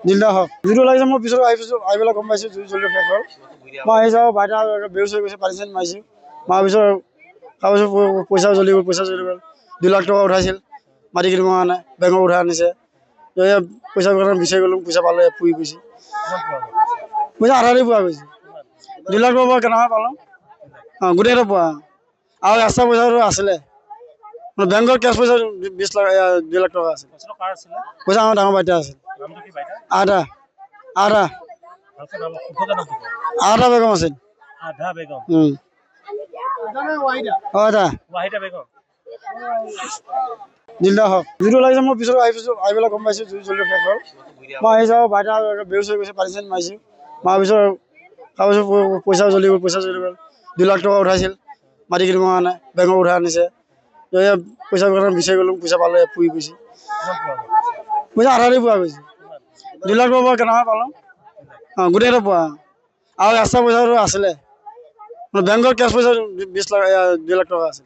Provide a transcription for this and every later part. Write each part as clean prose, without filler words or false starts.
জিন্দা হওক যিটো লাগিছে মই পিছত আহি পেলাই গম পাইছোঁ জুই জ্বলি শেষ হ'ল মই আহি যাওঁ বাইদেউ বেহুচ হৈ গৈছে পানী চানী মাৰিছোঁ মাৰ পিছত কাগজ পইচা জ্বলি গ'ল 2 লাখ টকা উঠাইছিল মাটি কিনিবৰ কাৰণে বেংকৰ উঠাই আনিছে পইচা বিচাৰি গ'লোঁ পইচা পালে পুৰি গৈছে পইচা আধাতে পোৱা গৈছে 2 লাখ টকা কেনেকৈ পালোঁ গোটেইকেইটা পোৱা আৰু এক্সট্ৰা পইচাটো আছিলে বেংকৰ কেছ পইচা 2 লাখ টকা আছিল পইচা আমাৰ ডাঙৰ বাইদেউ আছিল আধা বেগম আছিল জিন্দা হওক যিটো লাগিছে মই পিছত আহি পেলাই গম পাইছোঁ জুই জ্বলি শেষ হ'ল মই আহি যাওঁ বাইদেউ বেহুচ হৈ গৈছে পানী চানী মাৰিছোঁ মাৰ পিছত কাগজ পইচা জ্বলি গ'ল 2 লাখ টকা উঠাইছিল মাটি কিনিবৰ কাৰণে বেংকৰ উঠাই আনিছে পইচা বিচাৰি গ'লোঁ পইচা পালে পুৰি গৈছে পইচা আধাতে পোৱা গৈছে 2 লাখ টকা কেনেকৈ পালোঁ গোটেইকেইটা পোৱা আৰু এক্সট্ৰা পইচাটো আছিলে বেংকৰ কেছ পইচা 2 লাখ টকা আছিল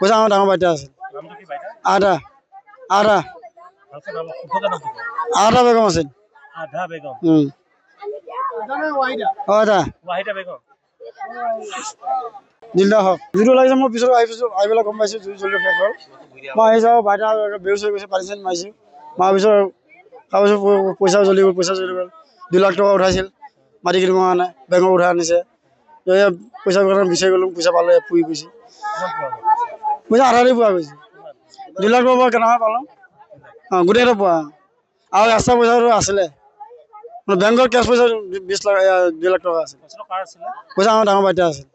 পইচা আমাৰ ডাঙৰ বাইদেউ আছিল আধা বেগম আছিল জিন্দা হওক যিটো লাগিছে মই পিছত আহি পেলাই গম পাইছোঁ জুই জ্বলি শেষ হ'ল মই আহি যাওঁ বাইদেউ বেহুচ হৈ গৈছে পানী চানী মাৰিছোঁ মাৰ পিছত কাগজ পইচা জ্বলি গ'ল 2 লাখ টকা উঠাইছিল মাটি কিনিবৰ কাৰণে বেংকৰ উঠাই আনিছে পইচা বিচাৰি গ'লোঁ পইচা পালে পুৰি গৈছে পইচা আধাতে পোৱা গৈছে 2 লাখ টকা কেনেকৈ পালোঁ গোটেইকেইটা পোৱা আৰু এক্সট্ৰা পইচাটো আছিলে বেংকৰ কেছ পইচা 2 লাখ টকা আছিল পইচা আমাৰ ডাঙৰ বাইদেউ আছিল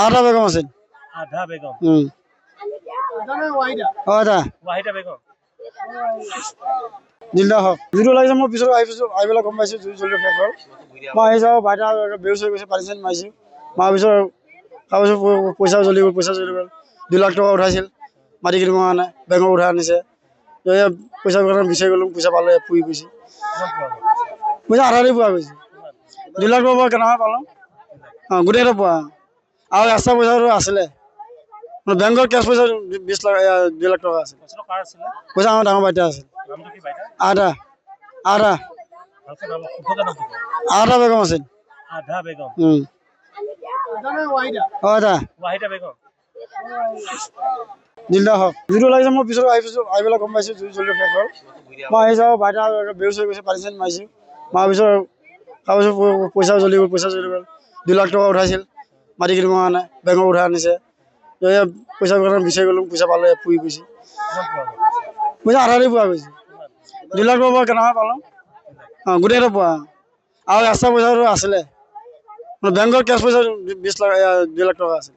আধা বেগম আছিল জিন্দা হওক যিটো লাগিছে মই পিছত আহি পেলাই গম পাইছোঁ জুই জ্বলি শেষ হ'ল মই আহি যাওঁ বাইদেউ বেহুচ হৈ গৈছে পানী চানী মাৰিছোঁ মাৰ পিছত কাগজ পইচা জ্বলি গ'ল 2 লাখ টকা উঠাইছিল মাটি কিনিবৰ কাৰণে বেংকৰ উঠাই আনিছে পইচা বিচাৰি গ'লোঁ পইচা পালে পুৰি গৈছে পইচা আধাতে পোৱা গৈছে 2 লাখ টকা কেনেকৈ পালোঁ গোটেইকেইটা পোৱা আৰু এক্সট্ৰা পইচাটো আছিলে বেংকৰ কেছ পইচা 2 লাখ টকা আছিল পইচা আমাৰ ডাঙৰ বাইদেউ আছিল আধা বেগম আছিল জিন্দা হওক যিটো লাগিছে মই পিছত আহি পেলাই গম পাইছোঁ জুই জ্বলি শেষ হ'ল মই আহি যাওঁ বাইদেউ বেহুচ হৈ গৈছে পানী চানী মাৰিছোঁ মাৰ পিছত কাগজ পইচা জ্বলি গ'ল 2 লাখ টকা উঠাইছিল মাটি কিনিবৰ কাৰণে বেংকৰ উঠাই আনিছে পইচা বিচাৰি গ'লোঁ পইচা পালে পুৰি গৈছে পইচা আধাতে পোৱা গৈছে 2 লাখ টকা কেনেকৈ পালোঁ গোটেইকেইটা পোৱা আৰু এক্সট্ৰা পইচাটো আছিলে বেংকৰ কেছ পইচা 2 লাখ টকা আছিল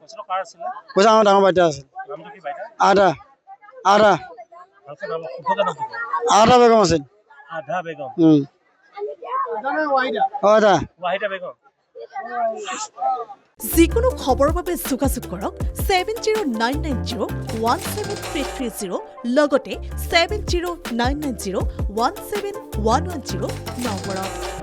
পইচা আমাৰ ডাঙৰ বাইদেউ আছিল আধা বেগম আছিল যিকোনো খবৰৰ বাবে যোগাযোগ কৰক 7099017330 লগতে 7099017110 নম্বৰত।